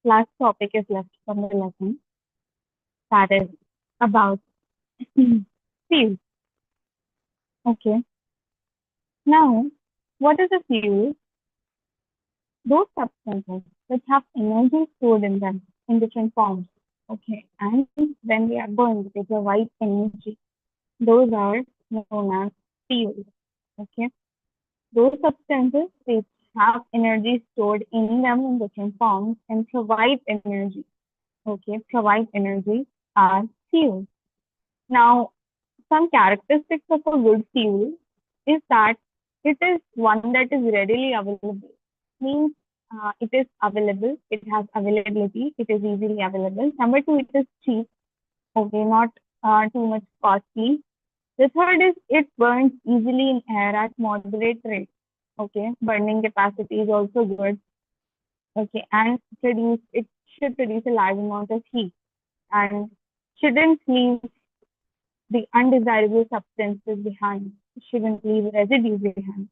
last topic is left from the lesson that is about fuel. Okay. Now, what is a fuel? Those substances which have energy stored in them in different forms. Okay. And when they are burned, they provide energy. Those are known as fuels. Okay. Those substances which have energy stored in them in different forms and provide energy. Okay. Provide energy are fuels. Now, some characteristics of a good fuel is that it is one that is readily available. Means it is available, it has availability, it is easily available. Number two, it is cheap. Okay, not too much costly. The third is it burns easily in air at moderate rate. Okay, burning capacity is also good. Okay, and it should produce a large amount of heat and shouldn't leave the undesirable substances behind, shouldn't leave residues behind.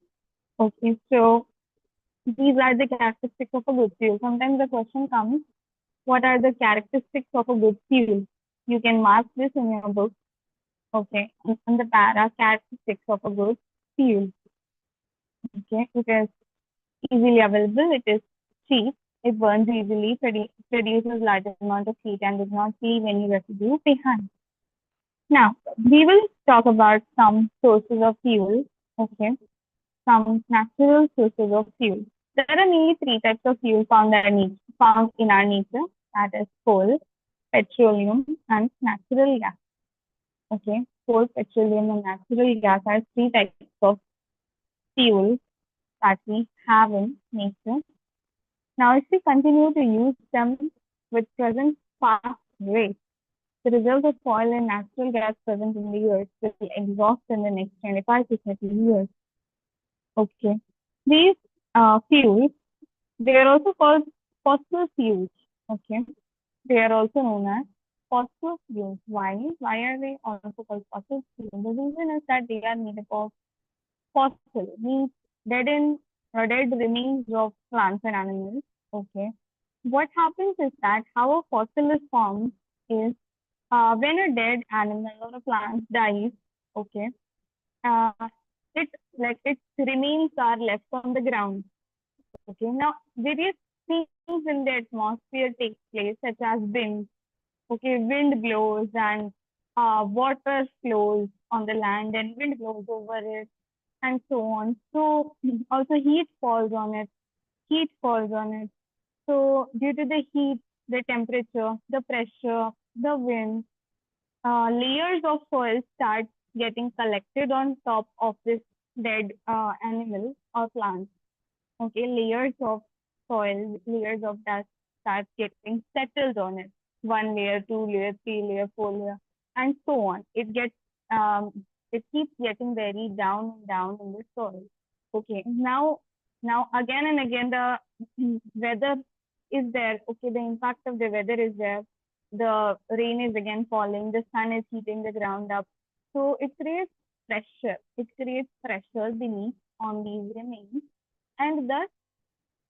Okay, so these are the characteristics of a good fuel. Sometimes the question comes, what are the characteristics of a good fuel? You can mark this in your book. Okay, in the para, characteristics of a good fuel. Okay, it is easily available, it is cheap, it burns easily, produces large amount of heat and does not leave any residue behind. Now, we will talk about some sources of fuel. Okay, some natural sources of fuel. There are mainly three types of fuel found in our nature. That is coal, petroleum, and natural gas. Okay, coal, petroleum, and natural gas are three types of fuel that we have in nature. Now, if we continue to use them with present fast rate, the result of oil and natural gas present in the earth will exhaust in the next 25 to 30 years. Okay. These fuels, they are also called fossil fuels. Okay. They are also known as fossil fuels. Why? Why are they also called fossil fuels? The reason is that they are made up of fossil, means dead in dead remains of plants and animals. Okay. What happens is that how a fossil is formed is when a dead animal or a plant dies, okay, uh, it its remains are left on the ground. Okay, now various things in the atmosphere take place, such as wind. Okay, wind blows and water flows on the land, and wind blows over it, and so on. So also heat falls on it. Heat falls on it. So due to the heat, the temperature, the pressure, the wind, layers of soil start getting collected on top of this dead animal or plant. Okay, layers of soil, layers of dust start getting settled on it. One layer, two layer, three layer, four layer, and so on. It keeps getting very down and down in the soil. Okay, now again and again the weather is there. Okay, the impact of the weather is there. The rain is again falling. The sun is heating the ground up. So it creates pressure. It creates pressure beneath on these remains, and thus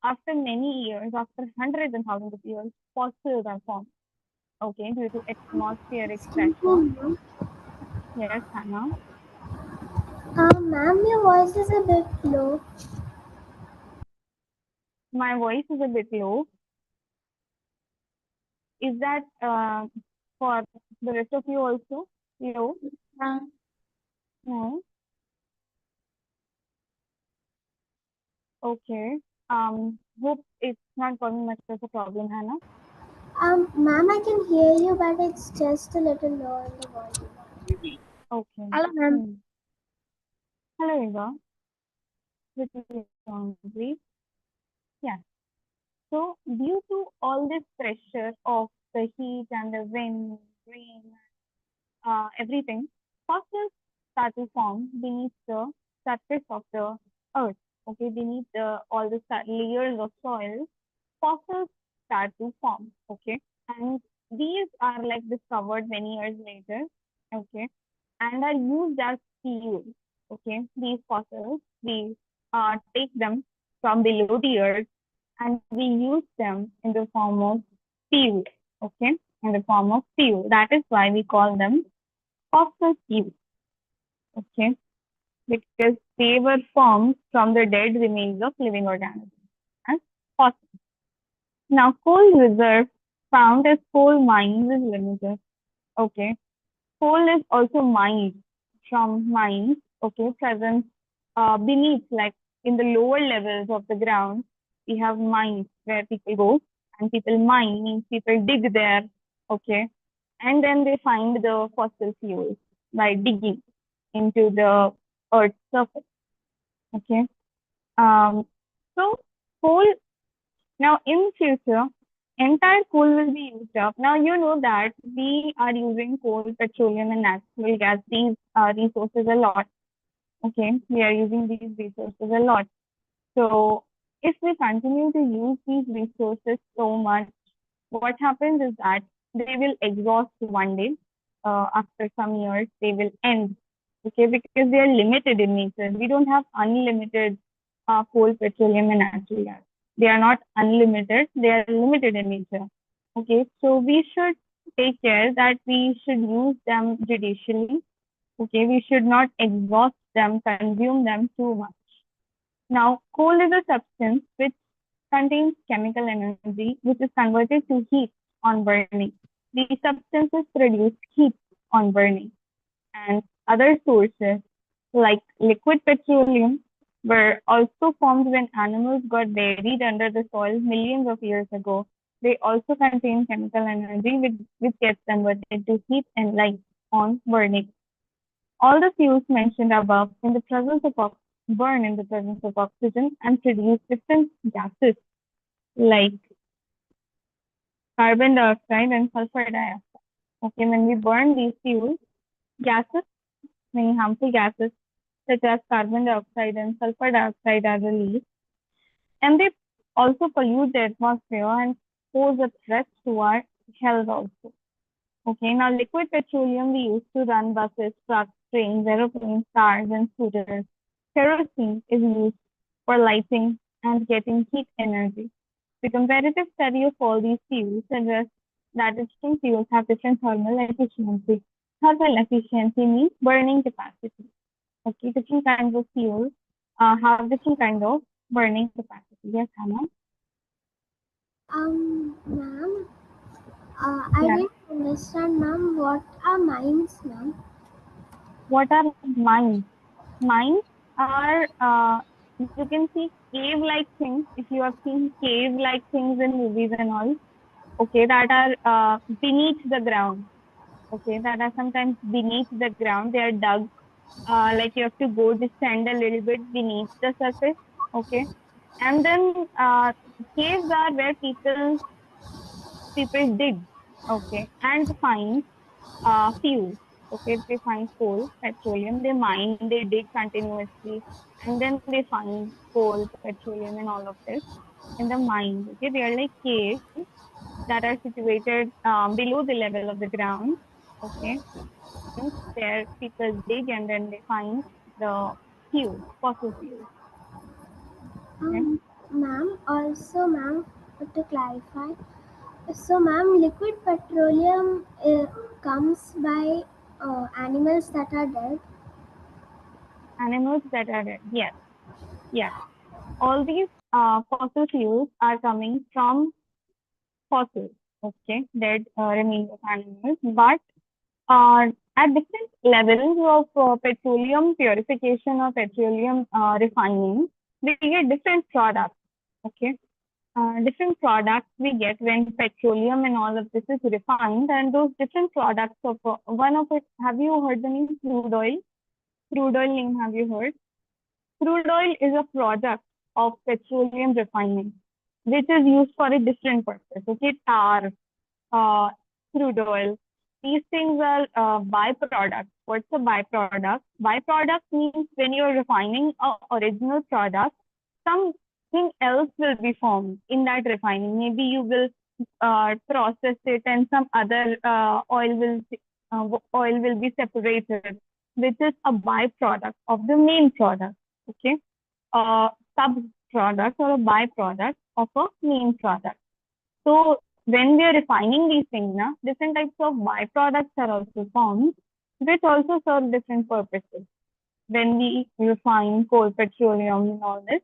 after many years, after hundreds and thousands of years, fossils are formed. Okay, due to atmospheric Excuse pressure. me, ma'am. Yes, Hannah. Ma'am, your voice is a bit low. My voice is a bit low. Is that for the rest of you also low? Ma'am. No. Okay. Hope it's not causing much of a problem, Hannah. Ma'am, I can hear you, but it's just a little low in the volume. Okay. Hello, ma'am. Hmm. Hello, Eva. With you on, please. Yeah. So due to all this pressure of the heat and the wind, rain, everything, fossils start to form beneath the surface of the earth. Okay, beneath all the layers of soil, fossils start to form. Okay, and these are like discovered many years later. Okay, and are used as fuel. Okay, these fossils, we take them from below the earth and we use them in the form of fuel. Okay, in the form of fuel. That is why we call them fossil fuels. Okay, because they were formed from the dead remains of living organisms as fossil. Now, coal reserves found as coal mines is limited. Okay, coal is also mined from mines. Okay, present beneath, like in the lower levels of the ground, we have mines where people go and people mine means people dig there. Okay, and then they find the fossil fuels by digging into the earth's surface. Okay, um, so coal now, in future, entire coal will be used up. Now, you know that we are using coal, petroleum, and natural gas, these resources a lot. Okay, we are using these resources a lot. So, if we continue to use these resources so much, what happens is that they will exhaust one day. After some years, they will end. Okay, because they are limited in nature. We don't have unlimited coal, petroleum, and natural gas. They are not unlimited. They are limited in nature. Okay, so we should take care that we should use them judicially. Okay, we should not exhaust them, consume them too much. Now, coal is a substance which contains chemical energy which is converted to heat on burning. These substances produce heat on burning, and other sources like liquid petroleum were also formed when animals got buried under the soil millions of years ago. They also contain chemical energy which gets converted to heat and light on burning. All the fuels mentioned above in the presence of burn in the presence of oxygen and produce different gases like carbon dioxide and sulfur dioxide. Okay, when we burn these fuels, gases, many harmful gases such as carbon dioxide and sulfur dioxide are released, and they also pollute the atmosphere and pose a threat to our health also. Okay, now liquid petroleum we use to run buses, trucks, trains, aeroplanes, cars, and scooters. Kerosene is used for lighting and getting heat energy. The comparative study of all these fuels suggests that different fuels have different thermal efficiency. Thermal efficiency means burning capacity. Okay, different kinds of fuels have different kind of burning capacity. Yes, Hannah? Ma'am, I Yeah. didn't understand, ma'am. What are mines, ma'am? What are mines? Mines are, you can see cave-like things. If you have seen cave-like things in movies and all, okay, that are beneath the ground. Okay, that are sometimes beneath the ground. They are dug. Like you have to go descend a little bit beneath the surface. Okay, and then caves are where people dig. Okay, and find fuel. Okay, they find coal, petroleum, they mine, they dig continuously, and then they find coal, petroleum, and all of this in the mine. Okay, they are like caves that are situated below the level of the ground. Okay, and there people dig and then they find the fuel, fossil fuel. Okay, Ma'am, also, ma'am, to clarify, so, ma'am, liquid petroleum comes by animals that are dead. animals that are dead. Yes, yes. All these fossil fuels are coming from fossils, okay, dead remains of animals, but at different levels of petroleum purification or petroleum refining, we get different products, okay. Different products we get when petroleum and all of this is refined, and those different products of one of it, have you heard the name crude oil? Crude oil name, have you heard? Crude oil is a product of petroleum refining, which is used for a different purpose. Okay, tar, uh, crude oil. These things are byproducts. What's a byproduct? Byproduct means when you're refining a original product, something else will be formed in that refining. Maybe you will process it, and some other oil will be separated, which is a byproduct of the main product. Okay, a sub product or a byproduct of a main product. So when we are refining these things, na, different types of byproducts are also formed, which also serve different purposes. When we refine coal, petroleum, and all this,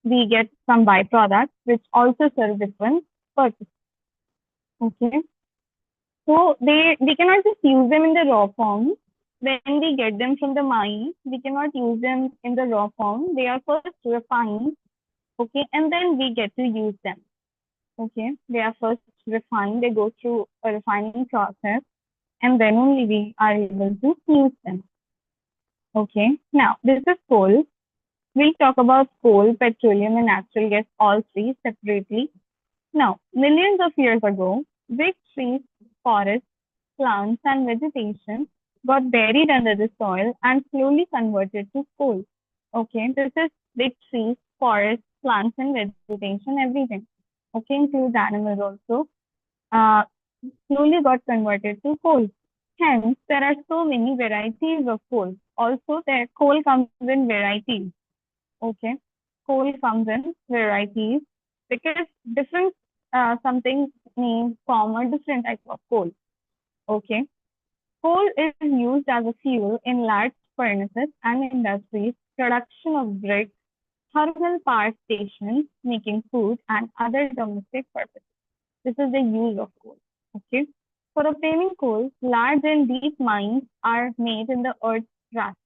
we get some byproducts which also serve different purposes. Okay. So we cannot just use them in the raw form. When we get them from the mine, we cannot use them in the raw form. They are first refined, okay, and then we get to use them. Okay, they are first refined. They go through a refining process, and then only we are able to use them. Okay, now this is coal. We'll talk about coal, petroleum, and natural gas, all three separately. Now, millions of years ago, big trees, forests, plants, and vegetation got buried under the soil and slowly converted to coal. Okay, this is big trees, forests, plants, and vegetation, everything. Okay, includes animals also. Uh, Slowly got converted to coal. Hence, there are so many varieties of coal. Also, the coal comes in varieties. Okay, coal comes in varieties because different something means form a different type of coal. Okay, coal is used as a fuel in large furnaces and industries, production of bricks, thermal power stations, making food, and other domestic purposes. This is the use of coal. Okay. For obtaining coal, large and deep mines are made in the earth's crust.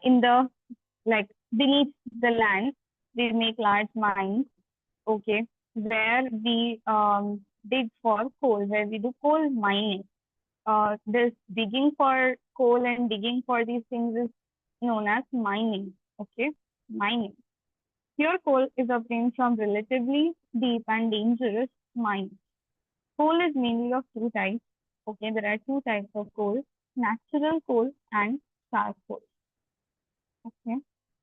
In the like beneath the land, we make large mines. Okay, where we dig for coal, where we do coal mining. This digging for coal and digging for these things is known as mining. Okay, mining. Pure coal is obtained from relatively deep and dangerous mines. Coal is mainly of two types. Okay, there are two types of coal: natural coal and charcoal. Okay,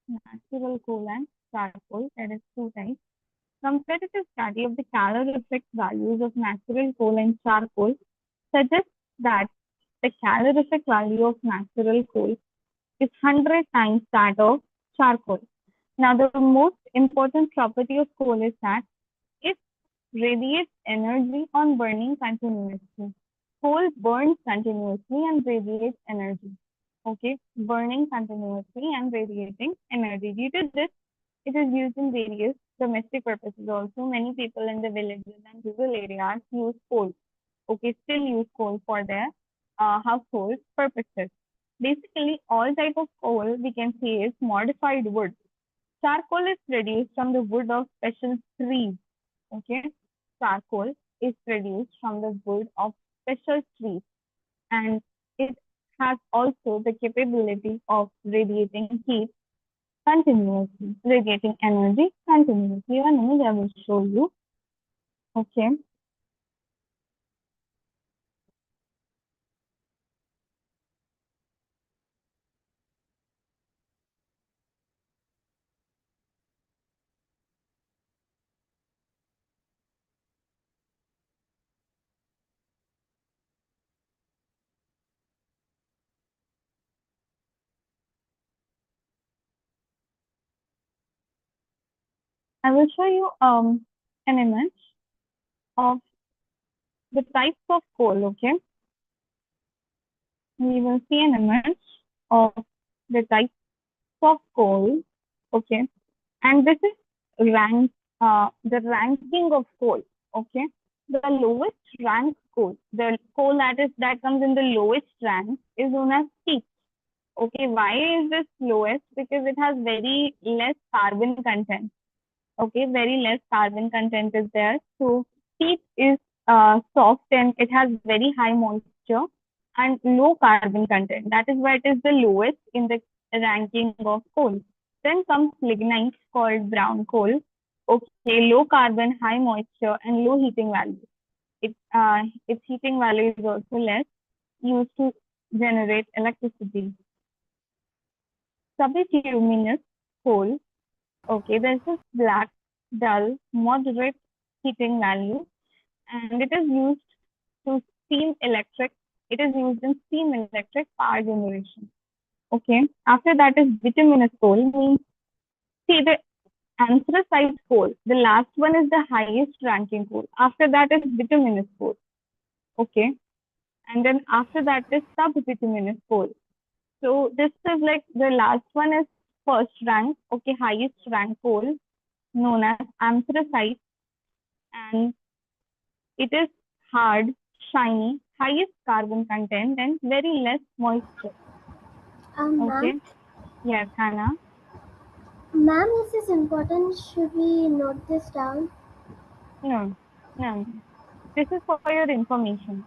natural coal and charcoal. There is two types. Comparative study of the calorific values of natural coal and charcoal suggests that the calorific value of natural coal is 100 times that of charcoal. Now, the most important property of coal is that it radiates energy on burning continuously. Coal burns continuously and radiates energy. Okay, burning continuously and radiating energy. Due to this, it is used in various domestic purposes also. Many people in the villages and rural areas use coal. Okay, still use coal for their household purposes. Basically, all type of coal we can say is modified wood. Charcoal is produced from the wood of special trees. Okay, charcoal is produced from the wood of special trees, and it has also the capability of radiating heat continuously, radiating energy continuously. One minute, I will show you. Okay. I will show you an image of the types of coal. Okay. We will see an image of the types of coal. Okay. And this is the ranking of coal. Okay. The lowest rank coal, the coal that comes in the lowest rank is known as peat. Okay, why is this lowest? Because it has very less carbon content. Okay, very less carbon content is there. So peat is soft and it has very high moisture and low carbon content. That is why it is the lowest in the ranking of coal. Then comes lignite called brown coal. Okay, low carbon, high moisture, and low heating value. Its heating value is also less, used to generate electricity. Subbituminous coal. Okay, this is black, dull, moderate heating value, and it is used to steam electric. It is used in steam electric power generation. Okay, after that is bituminous coal. Means see anthracite coal. The last one is the highest ranking coal. After that is bituminous coal. Okay. And then after that is sub-bituminous coal. So this is like the last one is first rank, okay, highest rank coal known as anthracite, and it is hard, shiny, highest carbon content, and very less moisture. Ma'am, Okay. Yes, Hannah. ma'am, is this important? Should we note this down? No, no. This is for your information.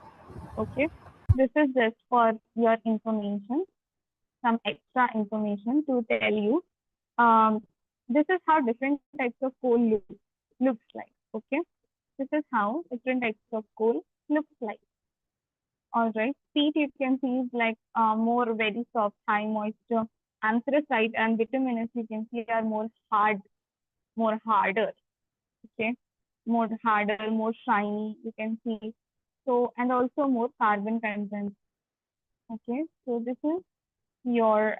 Okay. This is just for your information, some extra information to tell you. Um, this is how different types of coal looks like. Okay. This is how different types of coal looks like. All right. Peat you can see is like more very soft, high moisture. Anthracite and bituminous you can see are more hard, more harder. Okay. More harder, more shiny. You can see. So and also more carbon content. Okay. So this is your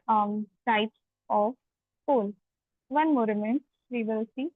types of coal. One more remains. We will see.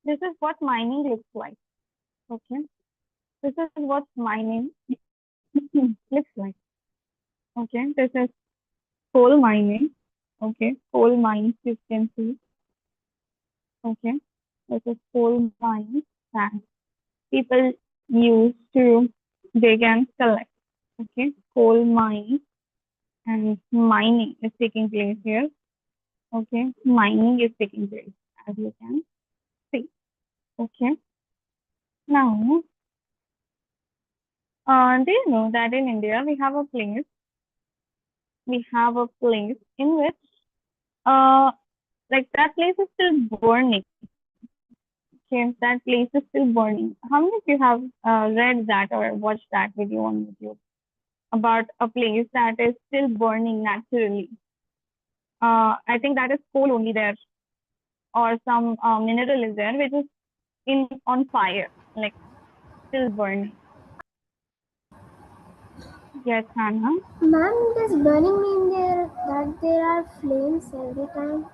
This is what mining looks like. Okay. This is what mining looks like. Okay. This is coal mining. Okay. Coal mines you can see. Okay. This is coal mines that people use to dig and collect. Okay. Coal mines and mining is taking place here. Okay. Mining is taking place as you can see. Okay. Now, do you know that in India we have a place in which uh like that place is still burning. Okay, that place is still burning. How many of you have read that or watched that video on YouTube about a place that is still burning naturally? I think that is coal only there, or some mineral is there which is in on fire, like still burning. Yes, Hannah. Ma'am, does burning mean that there are flames every time?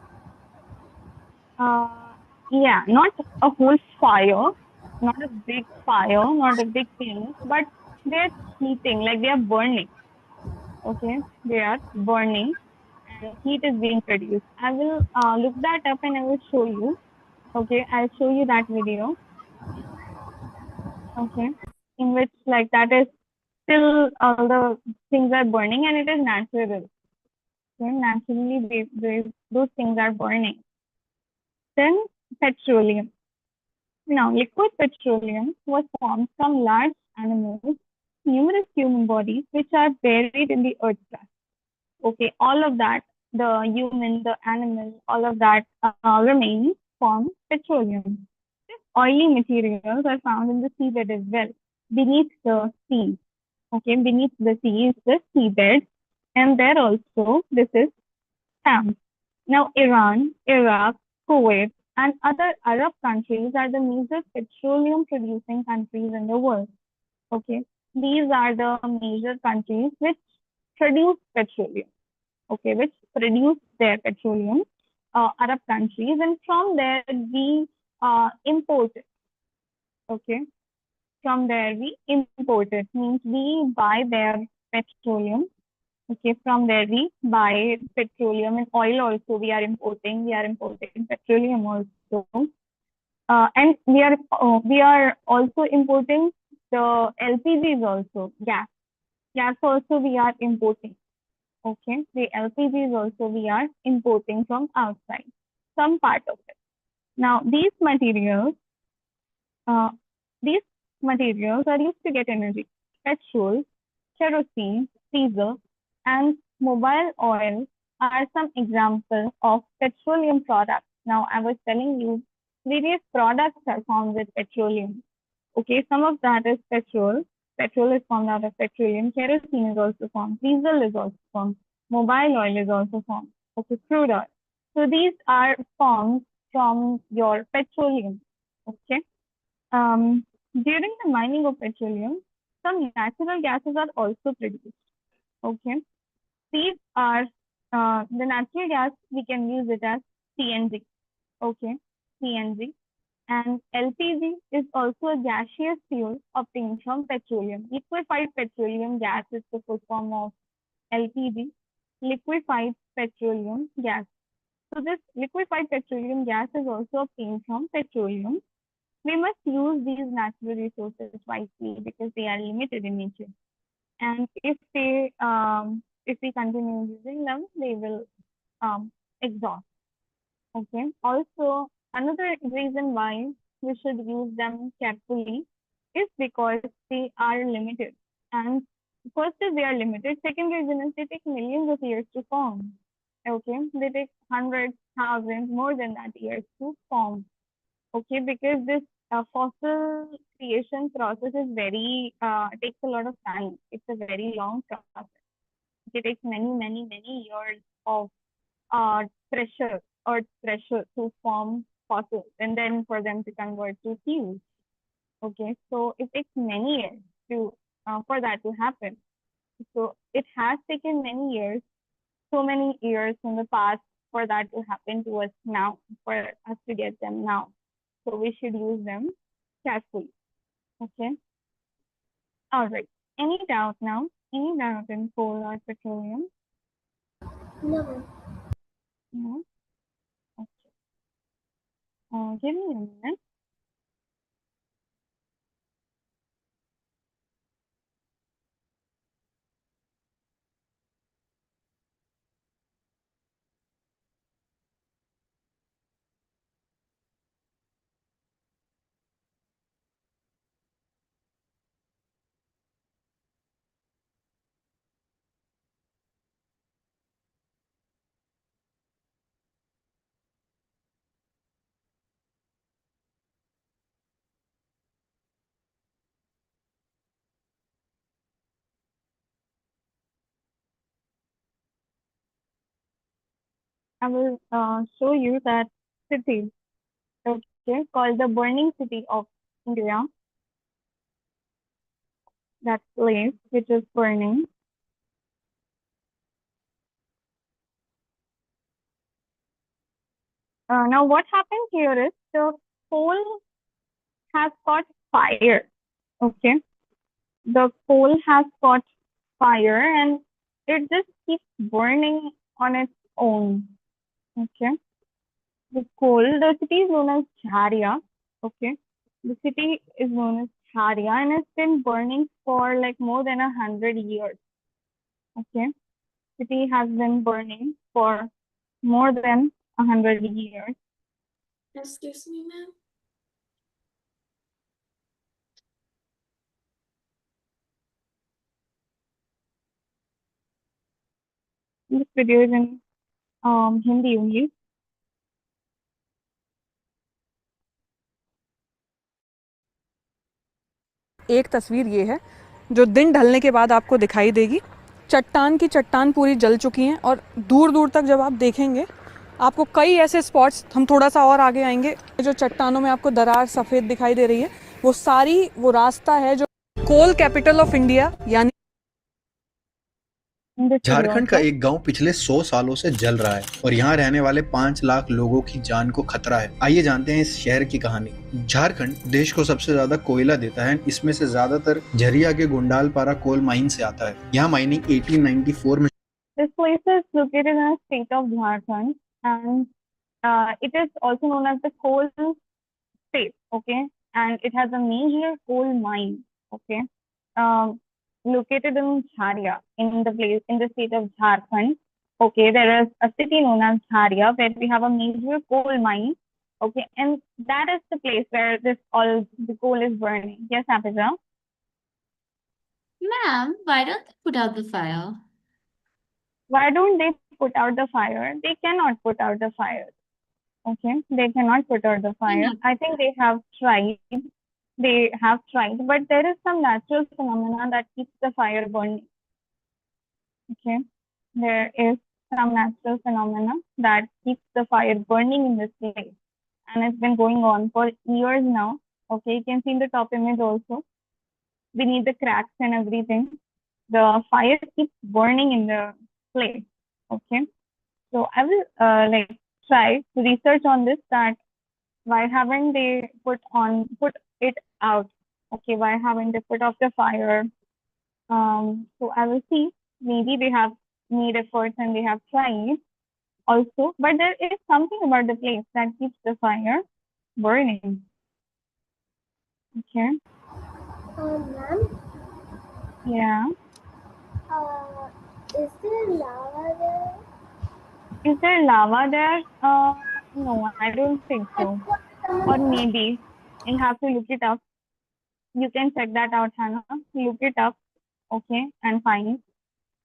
Uh, yeah, not a whole fire, not a big fire, not a big thing, but they're heating, like they are burning. Okay, they are burning and heat is being produced. I will look that up and I will show you. Okay, I'll show you that video. Okay, in which like that is still all the things are burning and it is natural. Okay, naturally those things are burning. Then petroleum. Now, liquid petroleum was formed from large animals, numerous human bodies, which are buried in the earth crust. Okay, all of that, the human, the animal, all of that remains from petroleum. Oily materials are found in the seabed as well, beneath the sea. Okay, beneath the sea is the seabed, and there also this is sand. Now, Iran, Iraq, Kuwait, and other Arab countries are the major petroleum producing countries in the world. Okay, these are the major countries which produce petroleum. Okay, which produce their petroleum, Arab countries, and from there we import it. Okay, from there we import it, means we buy their petroleum. Okay, from there we buy petroleum and oil also we are importing. We are importing petroleum also. And we are also importing the LPGs also, gas. Gas also we are importing. Okay, the LPGs also we are importing from outside, some part of it. Now uh, these materials are used to get energy. Petrol, kerosene, diesel, and mobile oil are some examples of petroleum products. Now, I was telling you various products are formed with petroleum. Okay, some of that is petrol. Petrol is formed out of petroleum. Kerosene is also formed. Diesel is also formed. Mobile oil is also formed. Okay, crude oil. So these are formed from your petroleum. Okay. During the mining of petroleum, some natural gases are also produced. Okay. These are the natural gas, we can use it as CNG. Okay. CNG. And LPG is also a gaseous fuel obtained from petroleum. Liquefied petroleum gas is the full form of LPG, liquefied petroleum gas. So this liquefied petroleum gas is also obtained from petroleum. We must use these natural resources wisely because they are limited in nature. And if we continue using them, they will exhaust. Okay. Also, another reason why we should use them carefully is because they are limited. And first is they are limited. Second reason is they take millions of years to form. Okay. They take hundreds, thousands, more than that years to form. Okay, because this fossil creation process is very takes a lot of time. It's a very long process. It takes many years of uh, pressure, earth pressure to form fossils, and then for them to convert to fuels. Okay, so it takes many years to for that to happen. So it has taken many years, so many years in the past for that to happen to us now, for us to get them now. So we should use them carefully. Okay. All right. Any doubt now? Any doubt in coal or petroleum? No. No. Okay. Give me a minute. I will show you that city. Okay, called the burning city of India. That place which is burning. Now what happened here is the coal has got fire. Okay, the coal has got fire and it just keeps burning on its own. Okay. The city is known as Jharia. Okay. The city is known as Jharia and it's been burning for like more than 100 years. Okay. City has been burning for more than 100 years. Excuse me, ma'am. This video is in Hindi only. एक तस्वीर ये है जो दिन ढलने के बाद आपको दिखाई देगी। चट्टान की चट्टान पूरी जल चुकी हैं और दूर दूर तक जब आप देखेंगे आपको कई ऐसे स्पॉट्स, हम थोड़ा सा और आगे आएंगे, जो चट्टानों में आपको दरार सफ़ेद दिखाई दे रही है, वो सारी वो रास्ता है जो कोल कैपिटल ऑफ इंडिया यानी झारखंड का एक गांव पिछले 100 सालों से जल रहा है और यहाँ रहने वाले 5 लाख लोगों की जान को खतरा है। आइए जानते हैं इस शहर की कहानी। झारखंड देश को सबसे ज्यादा कोयला देता है। इसमें से ज्यादातर झरिया के गुंडालपारा कोल माइन से आता है। यहाँ माइनिंग 1894 में This place is located in the state of Jharkhand and it is also known as the coal state. okay, and it has a major coal mine, okay, um, located in Jharia, in the state of Jharkhand. Okay, there is a city known as Jharia where we have a major coal mine. Okay, and that is the place where this all the coal is burning. Yes, Apija. Ma'am, why don't they put out the fire? Why don't they put out the fire? They cannot put out the fire. Okay, they cannot put out the fire. not? I think they have tried. They have tried, but there is some natural phenomena that keeps the fire burning. Okay, there is some natural phenomena that keeps the fire burning in this place, and it's been going on for years now. Okay, you can see in the top image also beneath the cracks and everything, the fire keeps burning in the place. Okay, so I will like try to research on this, that why haven't they put it out? Okay, why haven't they put off the fire? So I will see. Maybe they have made efforts and they have tried also, but there is something about the place that keeps the fire burning. Okay, Ma'am, yeah. is there lava there? Is there lava there? No, I don't think so. Or maybe you have to look it up. You can check that out, Hannah. Look it up, okay, and find.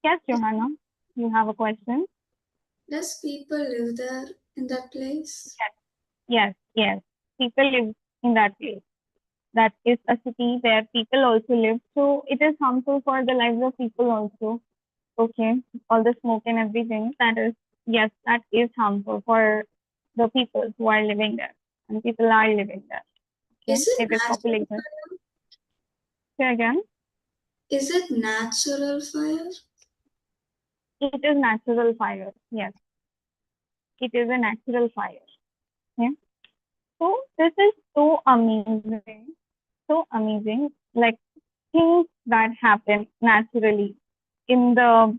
Yes, Johanna, you have a question? Does people live there in that place? Yes. People live in that place. That is a city where people also live. So it is harmful for the lives of people also. Okay. All the smoke and everything. Yes, that is harmful for the people who are living there. And people are living there. Okay. Is it It is natural populated. fire? Say again. Is it natural fire? It is natural fire. Yes. It is a natural fire. Okay. So this is so amazing. So amazing. Like things that happen naturally in the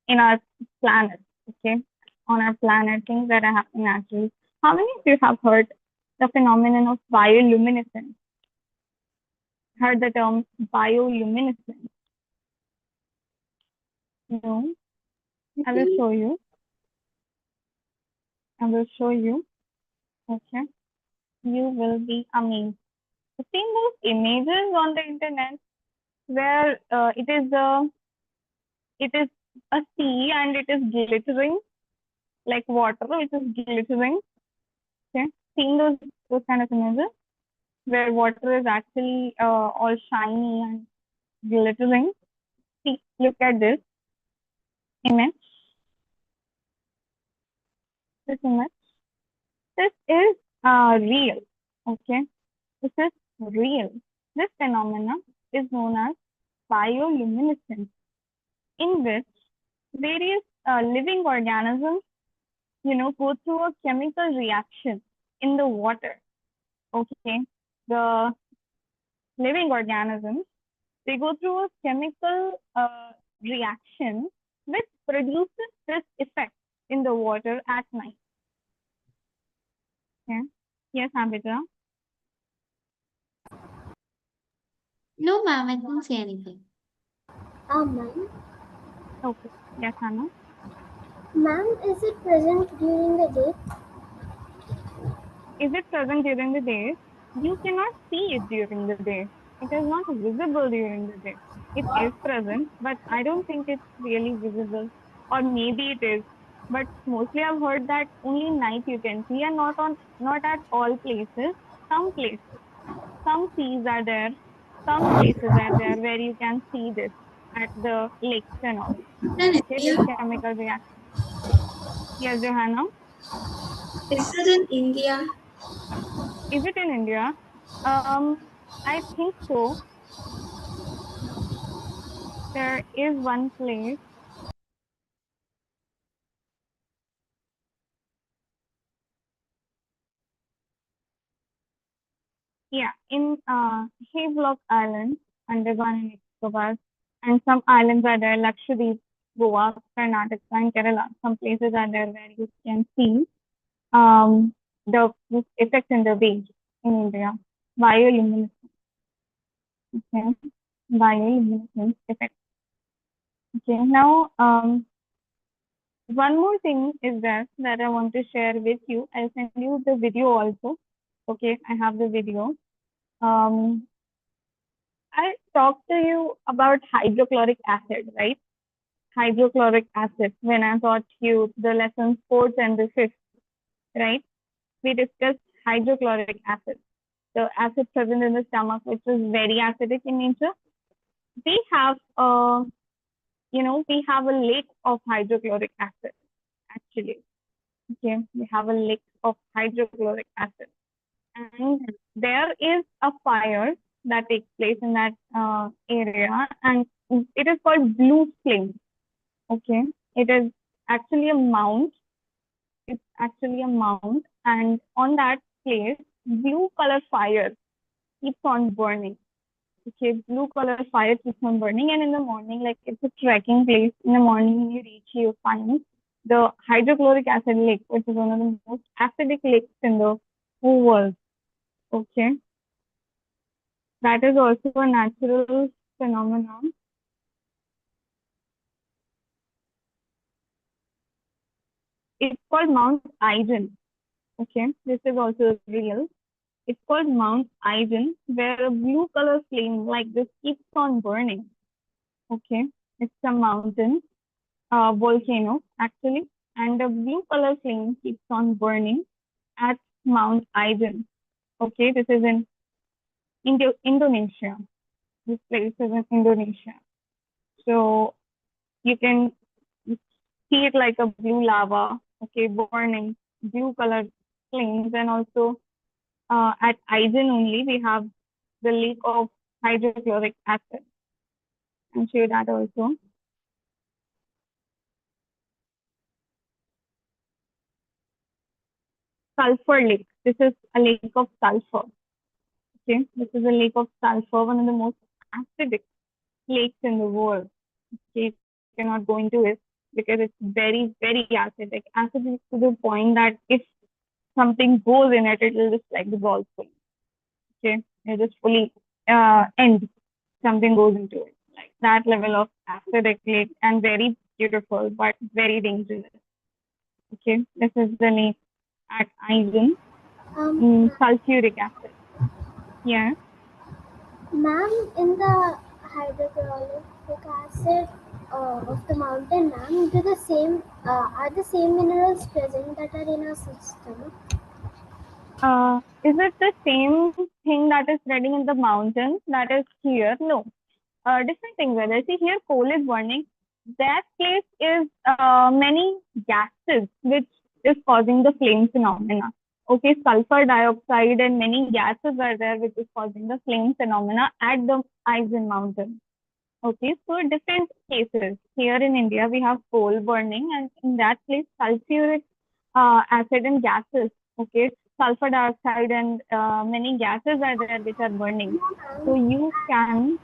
in our planet, okay, on our planet, things that are happening naturally. How many of you have heard the phenomenon of bioluminescence? Heard the term bioluminescence? No, I will show you. I will show you. Okay, you will be amazed. You've seen those images on the internet where it is a sea and it is glittering like water, which is glittering. Okay, seen those kind of images where water is actually all shiny and glittering. See, look at this image. This image. This is real. Okay, this is real. This phenomenon is known as bioluminescence, in which various living organisms, go through a chemical reaction in the water. Okay, the living organisms, they go through a chemical reaction which produces this effect in the water at night. Okay. Yes, Ambika. No, ma'am, I didn't say anything. Ma'am. Okay. Yes, Hannah. Ma'am, is it present during the day? Is it present during the day? You cannot see it during the day. It is not visible during the day. It is present, but I don't think it's really visible. Or maybe it is. But mostly I've heard that only night you can see, and not at all places. Some places. Some seas are there. Some places are there where you can see this at the lakes and all. In Okay, this India? chemical reaction. Yes, Johanna. Is it in India? Is it in India? I think so. There is one place. Yeah, in Havelock Island, Andaman and Nicobar, and some islands are there, Lakshadweep, Goa, Karnataka, and Kerala. Some places are there where you can see the effect in the waves in India. bioluminescence. Okay, bioluminescence effect. Okay, now one more thing is that I want to share with you. I'll send you the video also. Okay, I have the video. Um, I talked to you about hydrochloric acid, right? Hydrochloric acid when I taught you the lessons fourth and the fifth, right? We discussed hydrochloric acid, the acid present in the stomach, which is very acidic in nature. We have we have a lake of hydrochloric acid, actually. Okay, we have a lake of hydrochloric acid. And there is a fire that takes place in that area, and it is called blue flame. Okay, it is actually a mount. It's actually a mount, and on that place, blue color fire keeps on burning. Okay, blue color fire keeps on burning, and in the morning, like it's a trekking place. In the morning, when you reach, you find the hydrochloric acid lake, which is one of the most acidic lakes in the whole world. Okay, that is also a natural phenomenon. It's called Mount Iden. Okay, this is also real. It's called Mount Iden, where a blue color flame like this keeps on burning. Okay, it's a mountain, volcano actually, and the blue color flame keeps on burning at Mount Iden. Okay, this is in Indonesia. This place is in Indonesia. So you can see it like a blue lava, okay, burning blue colored flames. And also at Iden only, we have the lake of hydrochloric acid. I'll show you that also. Sulfur lake. This is a lake of sulfur. Okay, this is a lake of sulfur, one of the most acidic lakes in the world. Okay, you cannot go into it because it's very, very acidic. Acidic to the point that if something goes in it, it will just like dissolve fully. Okay, it just fully end. Something goes into it. Like that level of acidic lake, and very beautiful, but very dangerous. Okay, this is the lake at Iden. Sulfuric acid. Yeah. Ma'am, in the hydrochloric acid of the mountain, ma'am, are the same minerals present that are in our system? Is it the same thing that is spreading in the mountains that is here? No. Different things. Whether see here coal is burning, that place is many gases which is causing the flame phenomena. Okay, sulfur dioxide and many gases are there which is causing the flame phenomena at the Isen mountain. Okay, so different cases. Here in India, we have coal burning, and in that place, sulfuric acid and gases. Okay, sulfur dioxide and many gases are there which are burning. So you can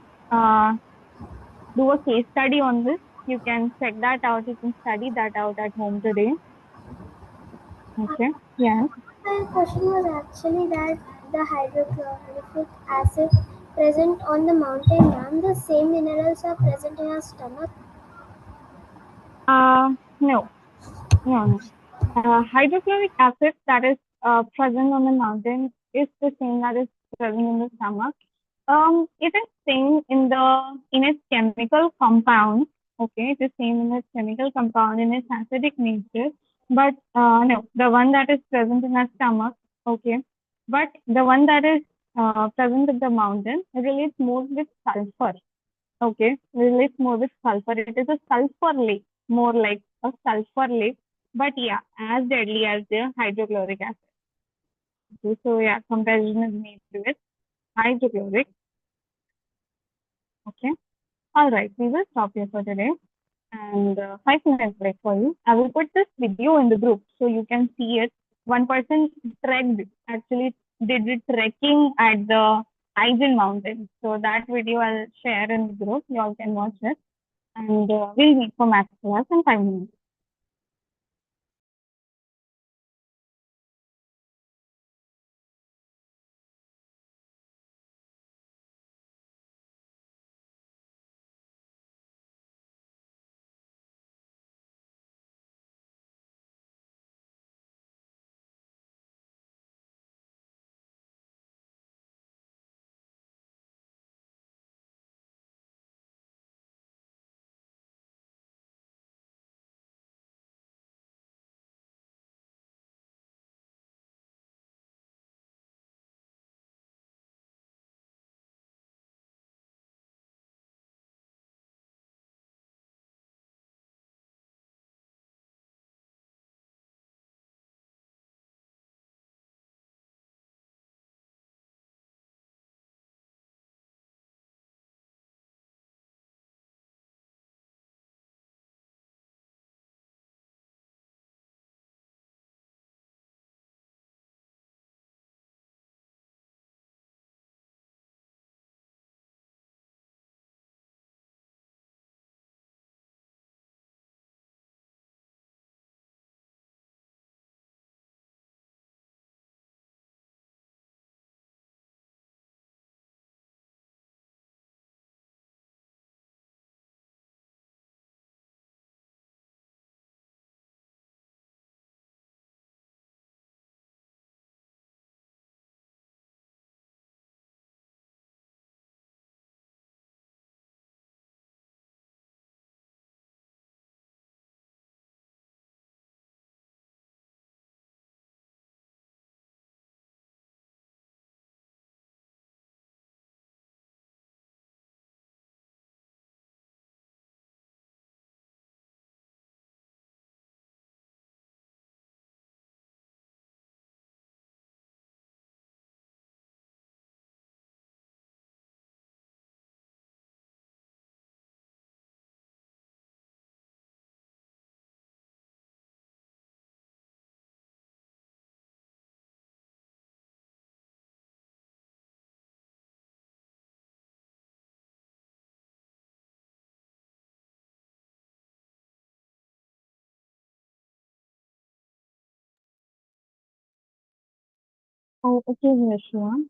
do a case study on this. You can check that out. You can study that out at home today. Okay. Yes. My question was actually that the hydrochloric acid present on the mountain, ma'am, the same minerals are present in our stomach. No. No. Hydrochloric acid that is present on the mountain is the same that is present in the stomach. It is same in its chemical compound. Okay, it is same in its chemical compound in its acidic nature. But no, the one that is present in our stomach. Okay, but the one that is present in the mountain relates more with sulfur. Okay, relates more with sulfur. It is a sulfur lake, more like a sulfur lake, but yeah, as deadly as the hydrochloric acid. Okay, so yeah, comparison is made with hydrochloric. Okay, all right, we will stop here for today. And 5 minutes break for you. I will put this video in the group so you can see it. One person actually did the trekking at the Isen mountain. So that video I'll share in the group. You all can watch it. And we'll meet for math class in 5 minutes. Oh, okay, Vishwa.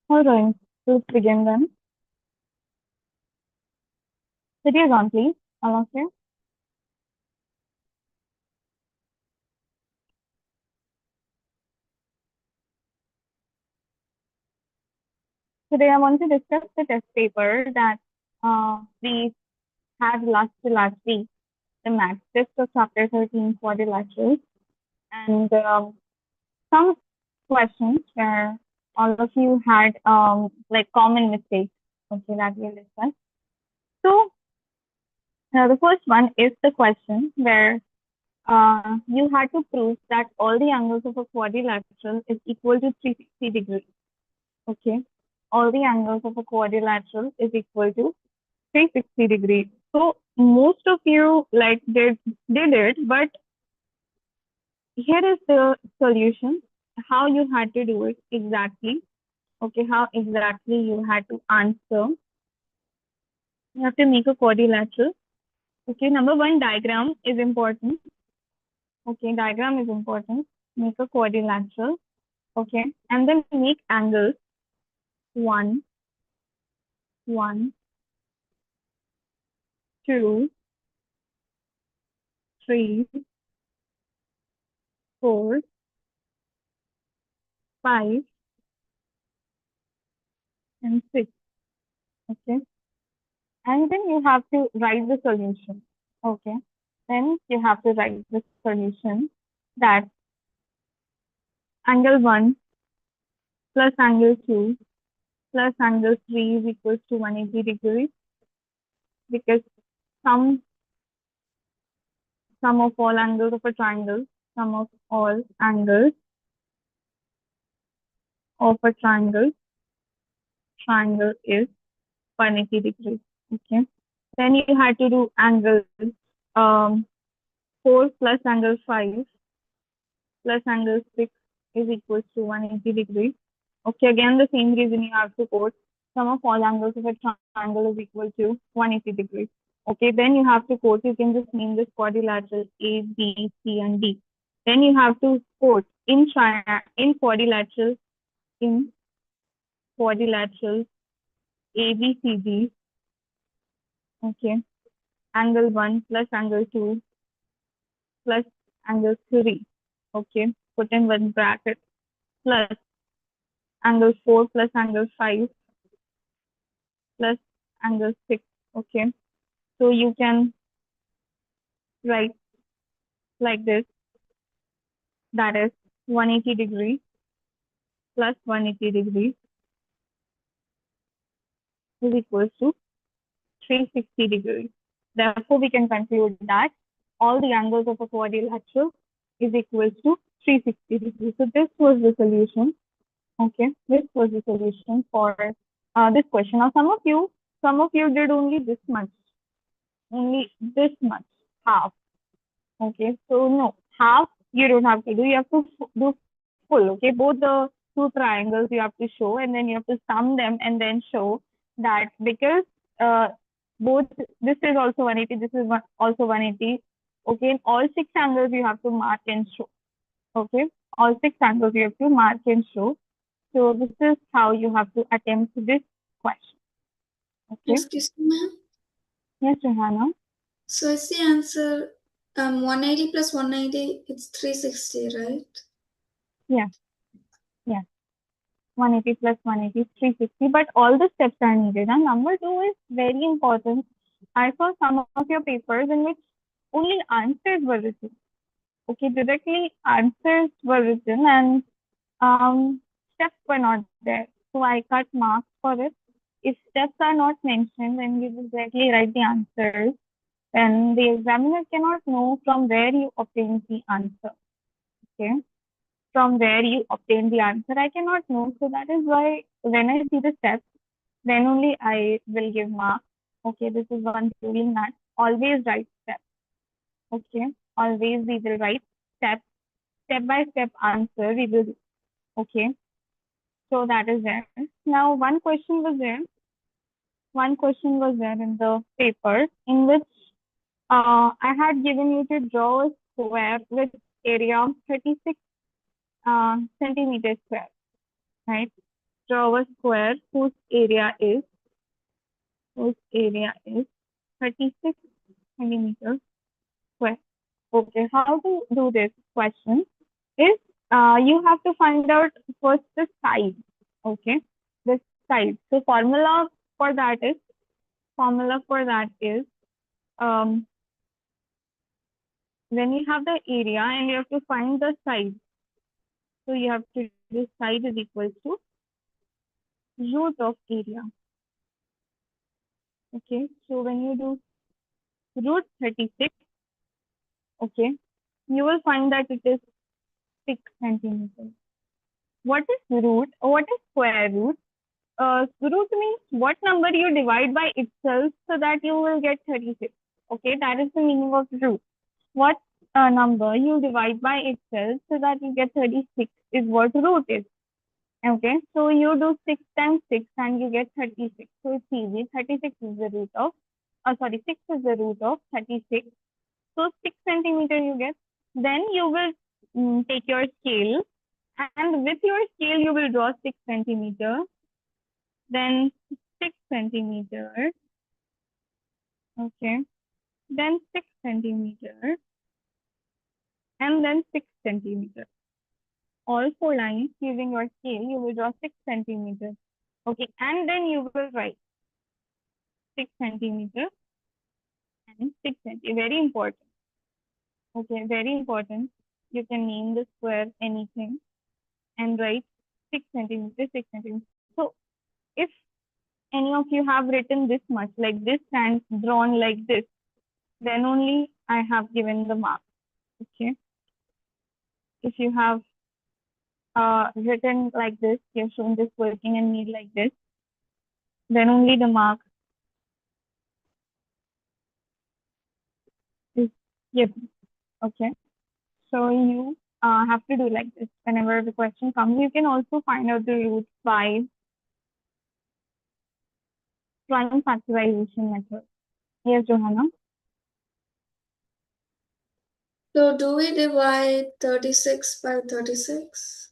All right, let's begin then. Videos on, please. All of you. Today I want to discuss the test paper that we had last week, the math test of chapter 13, quadrilaterals, and some questions where all of you had like common mistakes. Okay, that we'll discuss. So the first one is the question where you had to prove that all the angles of a quadrilateral is equal to 360 degrees. Okay, all the angles of a quadrilateral is equal to 360 degrees. So most of you like did it, but here is the solution. How you had to do it exactly. Okay, how exactly you had to answer. You have to make a quadrilateral. Okay, number one, diagram is important. Okay, diagram is important. Make a quadrilateral. Okay, and then make angles. 1, 1, 2, 3, 4, 5, and 6. Okay, and then you have to write the solution. Okay, then you have to write the solution that angle 1 plus angle 2 plus angle 3 is equals to 180 degrees, because sum of all angles of a triangle, sum of all angles of a triangle is 180 degrees. Okay, then you had to do angle 4 plus angle 5 plus angle 6 is equals to 180 degrees. Okay, again the same reason you have to quote sum of all angles of a triangle is equal to 180 degrees. Okay, then you have to quote, you can just name this quadrilateral A, B, C, and D. Then you have to quote in quadrilateral, in quadrilateral A, B, C, D. Okay, angle 1 plus angle 2 plus angle 3. Okay, put in one bracket, plus angle 4 plus angle 5 plus angle 6. Okay, so you can write like this, that is 180 degrees plus 180 degrees is equals to 360 degrees. Therefore, we can conclude that all the angles of a quadrilateral is equals to 360 degrees. So this was the solution. Okay, this was the solution for this question. Now, some of you did only this much, half. Okay, so no, half you don't have to do. You have to do full. Okay, both the two triangles you have to show, and then you have to sum them and then show that, because both this is also 180, this is also 180. Okay, in all six angles you have to mark and show. Okay, all six angles you have to mark and show. So this is how you have to attempt this question. Okay. Excuse me, ma'am. Yes, Johanna. So is the answer 180 plus 180, it's 360, right? Yeah. 180 plus 180 is 360, but all the steps are needed. And number two is very important. I saw some of your papers in which only answers were written. Okay, directly answers were written, and steps were not there. So I cut marks for it. If steps are not mentioned, then you will directly write the answers. Then the examiner cannot know from where you obtained the answer. Okay, from where you obtained the answer, I cannot know. So that is why when I see the steps, then only I will give marks. Okay, this is one rule in that. Always write steps. Okay, always we will write steps, step by step answer we will do. Okay, so that is there. Now one question was there. One question was there in the paper in which I had given you to draw a square with area 36 centimeter square, right? Draw a square whose area is 36 centimeters square. Okay, how to do this question is you have to find out first the side. Okay, the side. So formula for that is um, when you have the area and you have to find the side. So you have to do side is equal to root of area. Okay, so when you do root 36, okay, you will find that it is 6 centimeters. What is root? What is square root? Root means what number you divide by itself so that you will get 36. Okay, that is the meaning of root. What number you divide by itself so that you get 36 is what root is. Okay, so you do 6 times 6 and you get 36. So it's easy. 36 is the root of, 6 is the root of 36. So 6 centimeter you get. Then you will take your scale and with your scale you will draw 6 centimeter. Then 6 centimeter. Okay. Then 6 centimeter. And then 6 centimeter. All 4 lines using your scale, you will draw 6 centimeters. Okay, and then you will write 6 centimeter and 6 centimeter. Very important. Okay, very important. You can name the square anything and write 6 centimeter, 6 centimeter. So if any of you have written this much, like this and drawn like this, then only I have given the mark. Okay. If you have written like this, you have shown this working and made like this, then only the mark is given. Okay. So you have to do like this. Whenever the question comes, you can also find out the roots by prime factorization method. Yes, Johanna? So do we divide 36 by 36?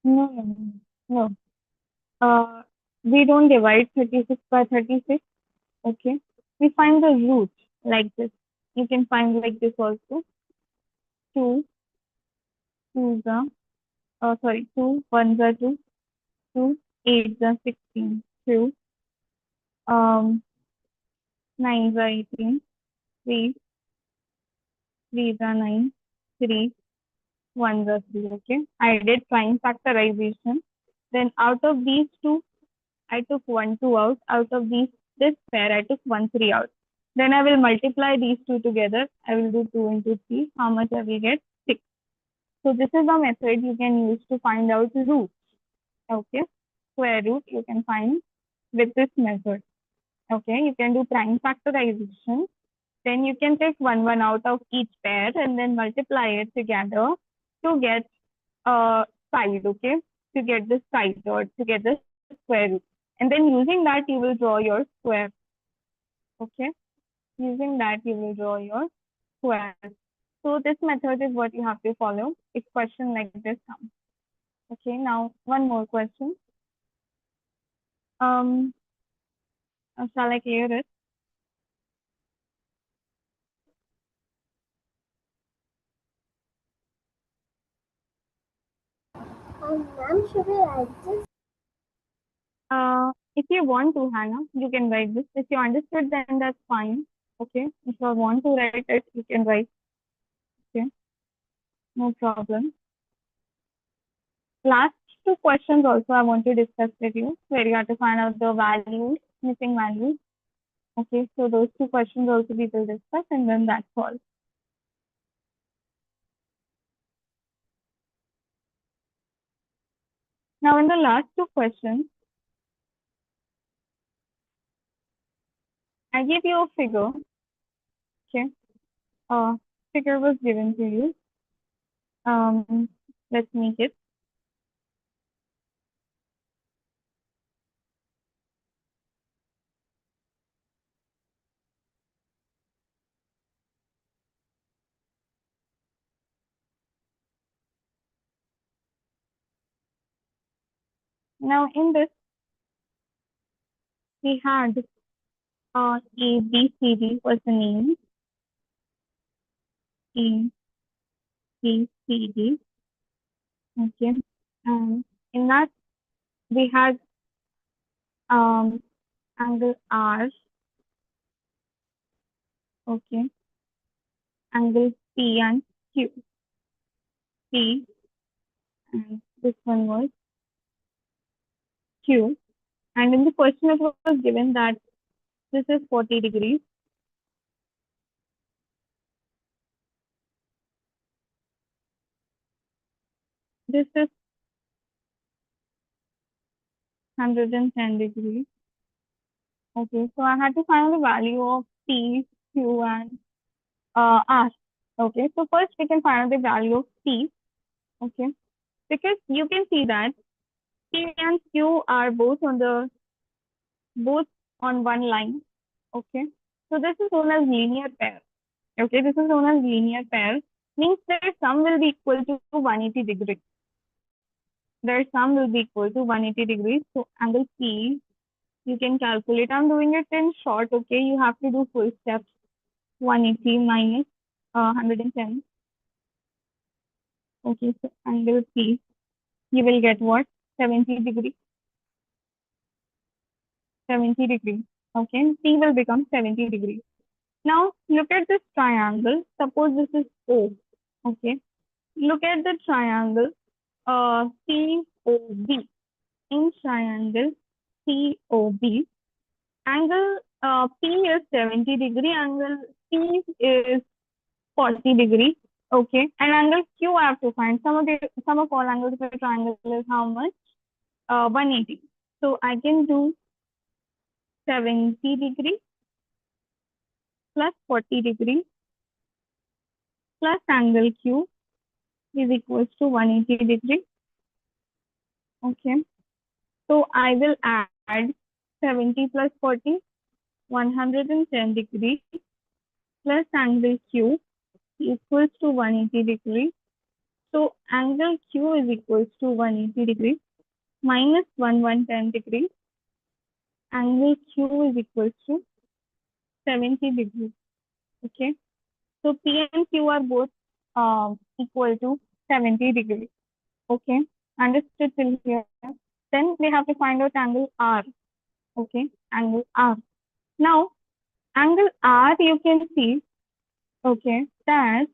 No, no, no. No. We don't divide 36 by 36. Okay. We find the root like this. You can find like this also. 2, 2 1s are 2, 2, 8s are 16, 2, 9s are 18, 3, 3s are 9, 3, 1s are 3. Okay. I did prime factorization. Then out of these two, I took 1, 2 out. Out of this pair, I took 1, 3 out. Then I will multiply these two together. I will do 2 into 3. How much I will get? 6. So this is the method you can use to find out root. Okay. Square root you can find with this method. Okay. You can do prime factorization. Then you can take 1, 1 out of each pair and then multiply it together to get a side. Okay. To get the side or to get the square root. And then using that, you will draw your square. Okay. Using that, you will draw your square. So this method is what you have to follow if question like this comes. Okay. Now, one more question. Shall I clear it? Ma'am, should we write this? If you want to, Hannah, you can write this. If you understood, then that's fine. Okay. If you want to write it, you can write. Okay. No problem. Last two questions also I want to discuss with you, where you have to find out the values, missing values. Okay, so those two questions also we will discuss and then that's all. Now in the last two questions, I give you a figure. Okay, figure was given to you. Let's make it. Now in this we had A, B, C, D was the name. A, B, C, D. Okay. And in that we had angle R. Okay. Angle P and Q. P and this one was Q. And in the question it was given that this is 40 degrees. This is 110 degrees. Okay, so I had to find the value of P, Q, and R. Okay, so first we can find out the value of P. Okay, because you can see that P and Q are both on one line. Okay, so this is known as linear pair. Okay, this is known as linear pair. Means their sum will be equal to 180 degrees. Their sum will be equal to 180 degrees. So angle P, you can calculate. I'm doing it in short. Okay, you have to do full steps. 180 minus 110. Okay, so angle P, you will get what? 70 degrees. 70 degrees. Okay, P will become 70 degrees. Now look at this triangle. Suppose this is O. Okay, look at the triangle COB. In triangle COB, angle P is 70 degree, angle C is 40 degree. Okay, and angle Q I have to find. Sum of all angles of a triangle is how much? 180. So I can do 70 degree plus 40 degree plus angle Q is equals to 180 degree. Okay, so I will add 70 plus 40, 110 degree plus angle Q equals to 180 degree. So angle Q is equals to 180 degree minus 110 degree. Angle Q is equals to 70 degrees. Okay. So P and Q are both equal to 70 degrees. Okay. Understood till here. Then we have to find out angle R. Okay. Angle R. Now, angle R you can see, okay, that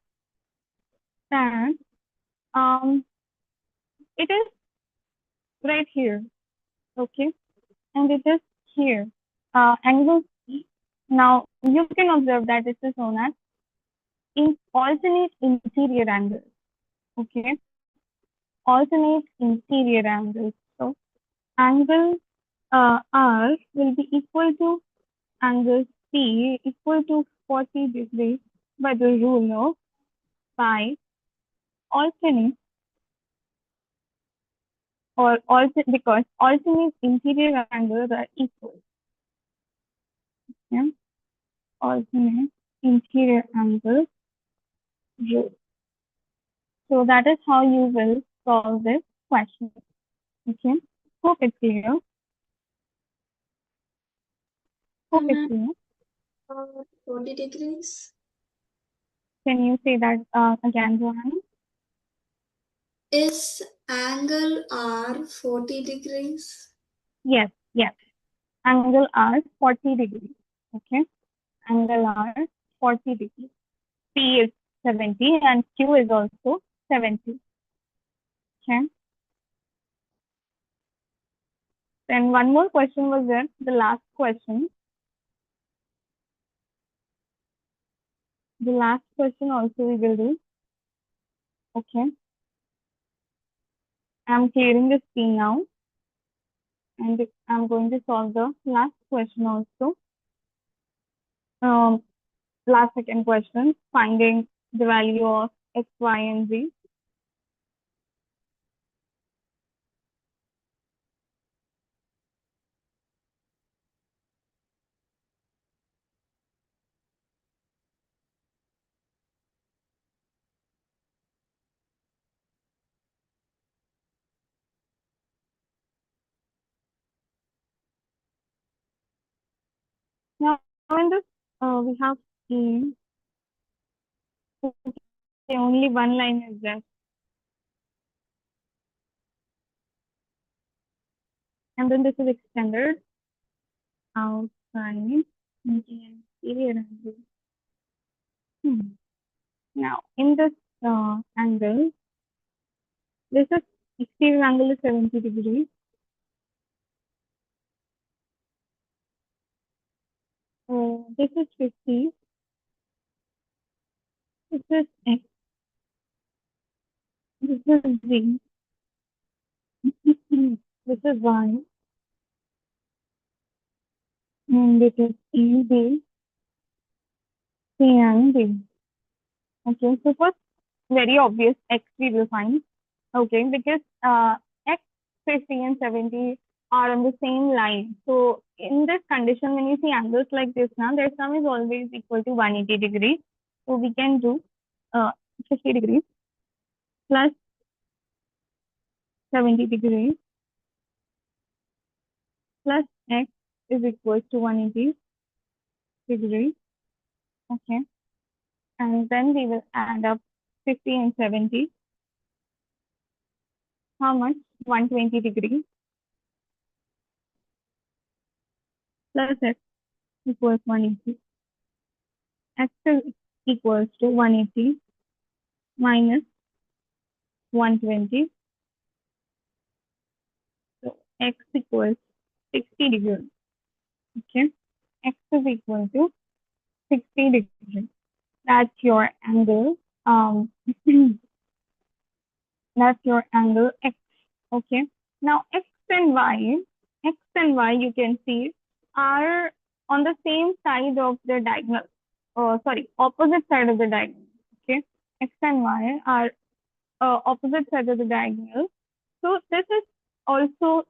it is right here. Okay. And it is here. Angle C. Now, you can observe that this is known as in alternate interior angles. Okay, alternate interior angles. So angle R will be equal to angle C equal to 40 degrees by the rule of pi alternate or alternate because alternate interior angles are equal. Yeah, alternate interior angles rule. So that is how you will solve this question. Okay, hope it's clear. Hope it's clear. 40 degrees. Can you say that again, Johanna? Is angle R 40 degrees? Yes, yes. Angle R 40 degrees. Okay, angle R 40 degrees. P is 70 and Q is also 70. Okay. Then one more question was there, the last question. The last question also we will do. Okay. I'm clearing the screen now. And I'm going to solve the last question also. Last second question, finding the value of x, y, and z. we have A. Okay, only one line is left. And then this is extended outside, making an exterior angle. Now, in this angle, this is exterior angle is 70 degrees. This is 50. This is X. This is Z. This is Y. And this is E, B, C, and D. Okay, so first, very obvious X we will find. Okay, because X, 50 and 70 are on the same line. So in this condition, when you see angles like this now, their sum is always equal to 180 degrees. So we can do 50 degrees plus 70 degrees plus X is equal to 180 degrees. Okay, and then we will add up 50 and 70. How much? 120 degrees plus X equals 180. X is equals to 180 minus 120. So X equals 60 degrees. Okay. X is equal to 60 degrees. That's your angle. That's your angle X. Okay. Now X and Y you can see are on the same side of the diagonal. Sorry, opposite side of the diagonal. Okay. X and Y are opposite side of the diagonal. So this is also,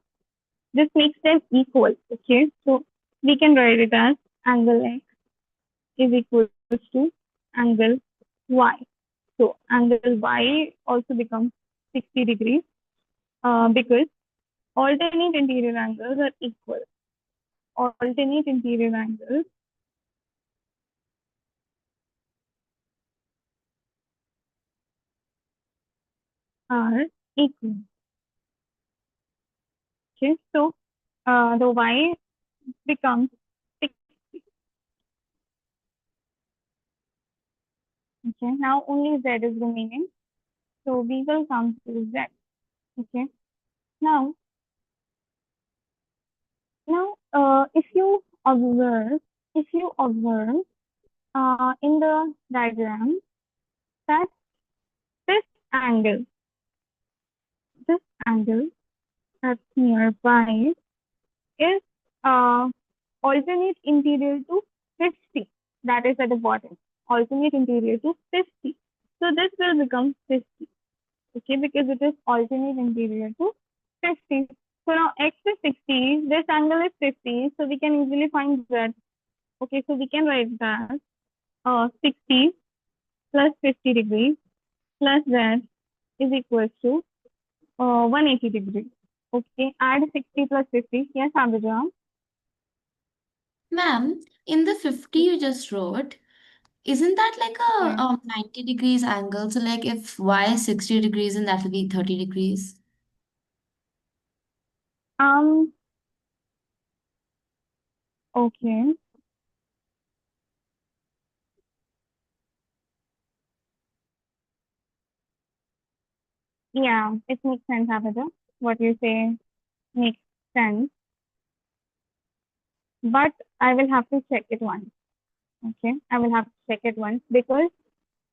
this makes them equal. Okay. So we can write it as angle X is equal to angle Y. So angle Y also becomes 60 degrees because alternate interior angles are equal. Alternate interior angles are equal. Okay, so the Y becomes 60. Okay, now only Z is remaining. So we will come to Z. Okay, now if you observe in the diagram that this angle that's nearby is alternate interior to 50. That is at the bottom. Alternate interior to 50. So this will become 50. Okay, because it is alternate interior to 50. So now X is 60, this angle is 50, so we can easily find Z. Okay, so we can write that 60 plus 50 degrees plus Z is equal to 180 degrees. Okay, add 60 plus 50. Yes, Abhijam. Ma'am, in the 50 you just wrote, isn't that like Yeah. a 90 degrees angle? So like if y is 60 degrees and that will be 30 degrees. Okay. Yeah, it makes sense, Abhijam. What you say makes sense. But I will have to check it once. Okay, I will have to check it once because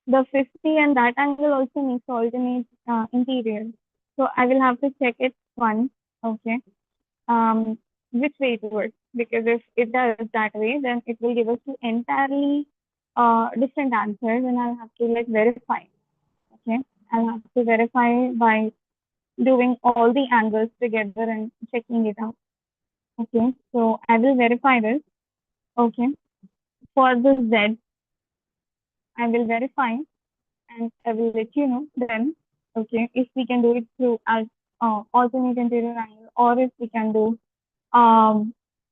the 50 and that angle also makes alternate interior. So I will have to check it once. Okay. Which way it works? Because if it does that way, then it will give us two entirely different answers, and I'll have to like verify. Okay, I'll have to verify by doing all the angles together and checking it out. Okay, so I will verify this. Okay, for the Z, I will verify and I will let you know then. Okay, if we can do it through as alternate interior angle, or if we can do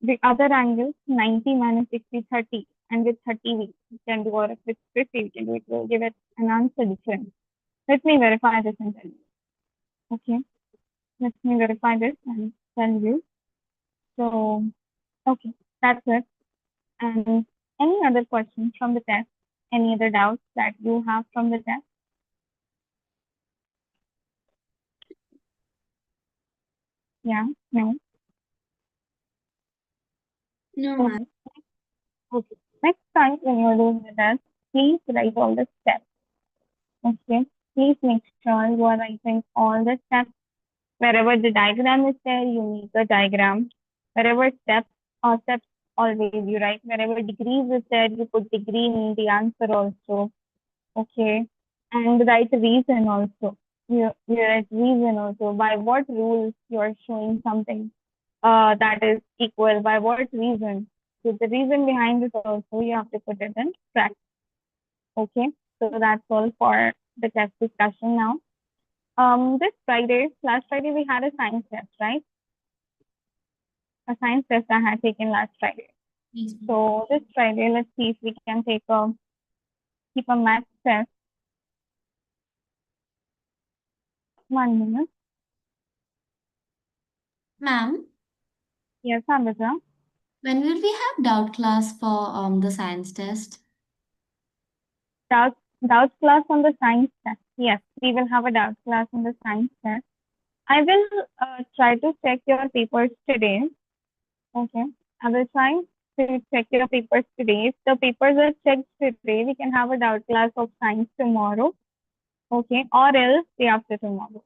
the other angle 90 minus 60 30. and with 30 we can do, or with 50 we can do, it will give it an answer different. Let me verify this and tell you. Okay, let me verify this and tell you. So, okay, that's it. And any other questions from the test? Any other doubts that you have from the test? Yeah, no. No, ma'am. Okay. Okay. Next time when you're doing the test, please write all the steps. Okay. Please make sure you are writing all the steps. Wherever the diagram is there, you make a diagram. Wherever steps always you write. Wherever degrees is there, you put degree in the answer also. Okay. And write reason also. You write reason also. By what rules you are showing something that is equal. By what reason? So the reason behind it also you have to put it in practice. Okay. So that's all for the test discussion now. This Friday, last Friday we had a science test, right? A science test I had taken last Friday. Yes, ma'am. So this Friday, let's see if we can keep a math test. 1 minute. Ma'am, Yes, Amrita. when will we have doubt class for the science test? Doubt class on the science test. Yes, we will have a doubt class on the science test. I will try to check your papers today. Okay. I will try to check your papers today. If the papers are checked today, we can have a doubt class of science tomorrow. Okay. Or else day after tomorrow.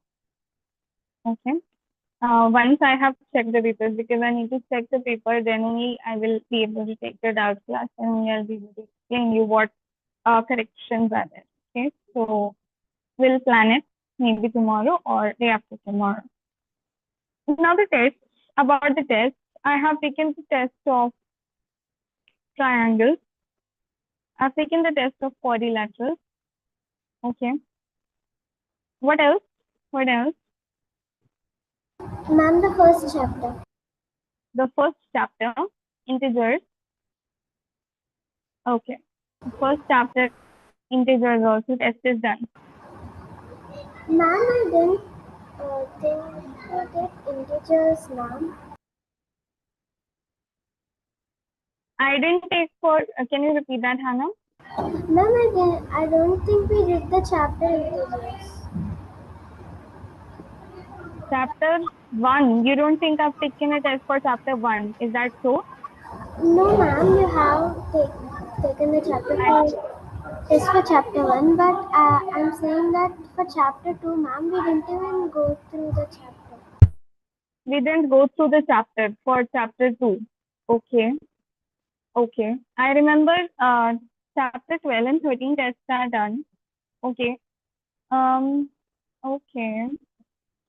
Okay. Once I have checked the papers, because I need to check the paper, then only I will be able to take the doubt class, and only I'll be able to explain you what corrections are there. Okay. So we'll plan it maybe tomorrow or day after tomorrow. Now the test, about the test, I have taken the test of triangles. I've taken the test of quadrilaterals. Okay. What else? What else? Ma'am, the first chapter. The first chapter, integers. Okay. The first chapter, integers also, test is done. Ma'am, I didn't think we did integers, ma'am. I didn't take for, can you repeat that, Hannah? Ma'am, I don't think we did the chapter integers. Chapter 1, you don't think I've taken a test for chapter 1, is that so? No, ma'am, you have taken the chapter test for chapter 1, but I'm saying that for chapter 2, ma'am, we didn't even go through the chapter. We didn't go through the chapter for chapter 2. Okay. Okay. I remember chapter 12 and 13 tests are done. Okay. Okay.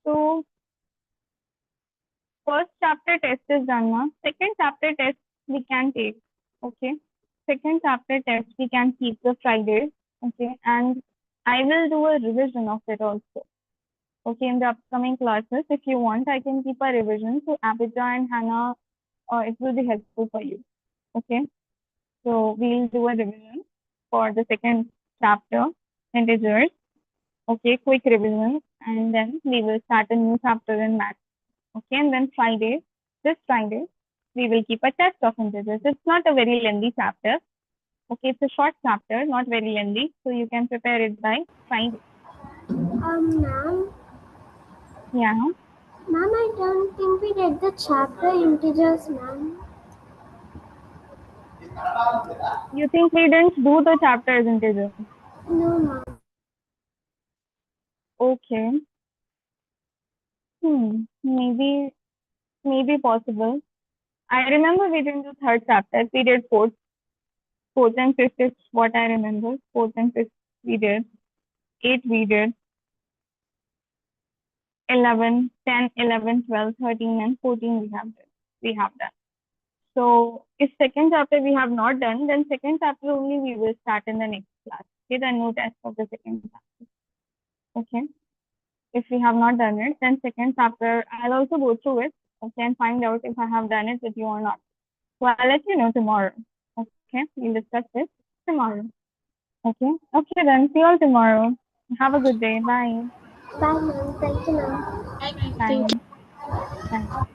So first chapter test is done now. Second chapter test we can take. Okay. Second chapter test we can keep the Friday. Okay. And I will do a revision of it also. Okay. In the upcoming classes, if you want, I can keep a revision. So Abhija and Hannah, it will be helpful for you. Okay. So we'll do a revision for the second chapter, integers. Okay, quick revision, and then we will start a new chapter in math. Okay, and then this Friday, we will keep a test of integers. It's not a very lengthy chapter. Okay, it's a short chapter, not very lengthy, so you can prepare it by Friday. Ma'am, Yeah. ma'am, I don't think we did the chapter integers, ma'am. You think we didn't do the chapters integers? No, ma'am. Okay. Maybe possible. I remember we didn't do third chapter. We did fourth and fifth is what I remember. Fourth and fifth we did. 8 we did. 11, 10, 11, 12, 13, and 14 we have done. So if second chapter we have not done, then second chapter only we will start in the next class. Okay, then no test of the second chapter. Okay. If we have not done it, then second chapter I'll also go through it, okay, and find out if I have done it with you or not. So I'll let you know tomorrow. Okay, we'll discuss this tomorrow. Okay, okay then. See you all tomorrow. Have a good day. Bye. Bye, ma'am. Thank you, ma'am. Bye, ma'am. Bye. Thank you. Bye.